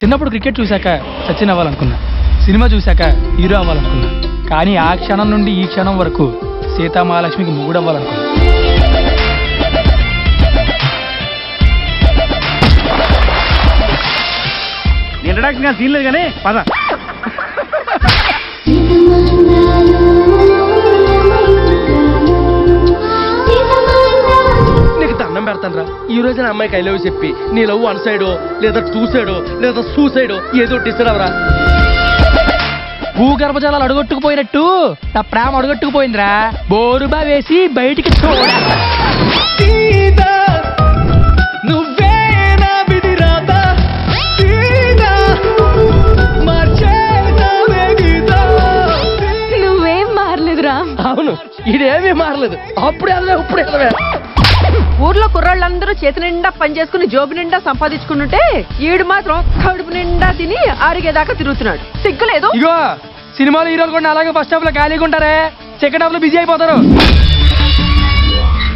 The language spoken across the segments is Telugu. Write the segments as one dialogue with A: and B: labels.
A: చిన్నప్పుడు క్రికెట్ చూశాక సచిన్ అవ్వాలనుకున్నా, సినిమా చూశాక హీరో అవ్వాలనుకున్నా, కానీ ఆ క్షణం నుండి ఈ క్షణం వరకు సీతామహాలక్ష్మికి మొగుడు అవ్వాలనుకున్నా.
B: ఇంట్రడక్షన్ సీన్ లేదు కానీ పద.
C: నీకు దండం పెడతాను రా, ఈ రోజు నా అమ్మాయికి ఐ లవ్ చెప్పి నీ లవ్ 1 సైడో లేదా 2 సైడో లేదా సూసైడో ఏదో డిస్టర్బ్.
A: భూగర్భజలాలు అడుగొట్టుకుపోయినట్టు నా ప్రేమ అడుగొట్టుకుపోయిందిరా. బోరుబా వేసి బయటికి
D: నువ్వేం మారలేదురా.
C: అవును, ఇదేమీ మారలేదు. అప్పుడు ఎదవే ఇప్పుడు ఎదవే.
D: ఊర్లో కుర్రాళ్ళందరూ చేతి నిండా పని చేసుకుని జోబు నిండా సంపాదించుకుంటుంటే ఈడు మాత్రం కడుపు నిండా తిని ఆరిగేదాకా తిరుగుతున్నాడు. సిగ్గులేదు.
A: ఇగో సినిమాలో హీరోలు కూడా అలాగే ఫస్ట్ హాఫ్ లో ఖాళీగా ఉంటారే, సెకండ్ హాఫ్ లో బిజీ అయిపోతారు.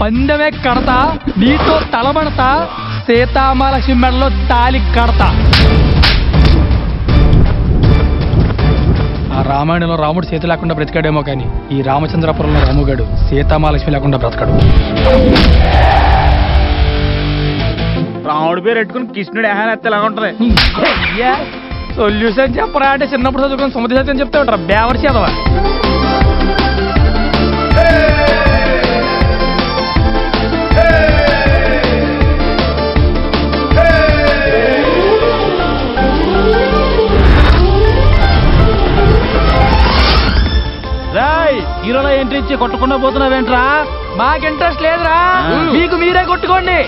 A: పందెమే కడతా, నీతో తలబడతా, సీతామహాలక్ష్మి మెడలో తాలి కడతా. ఆ రామాయణంలో రాముడు సీత లేకుండా బ్రతికాడేమో కానీ ఈ రామచంద్రపురంలో రాముగాడు సీతామహాలక్ష్మి లేకుండా బ్రతకడు.
B: రాముడి పేరు పెట్టుకుని కృష్ణుడు ఎహానెత్తే ఎలాగ ఉంటది.
A: సొల్యూషన్ చెప్పరా అంటే చిన్నప్పుడు చదువుకుని సముద్ర సత్యం చెప్తే ఉంటారా బేవర్ చేదవా.
B: హీరోలో ఎంట్రీ ఇచ్చి కొట్టకుండా పోతున్నావేంట్రా?
A: మాకు ఇంట్రెస్ట్ లేదురా, మీకు మీరే కొట్టుకోండి.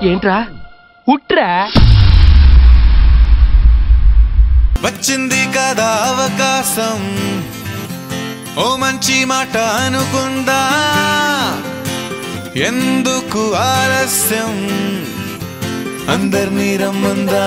C: ఏంట్రా
A: ఉట్రా
E: వచ్చింది కదా అవకాశం, ఓ మంచి మాట అనుకుందా, ఎందుకు ఆలస్యం అందర్నీ రమ్మందా.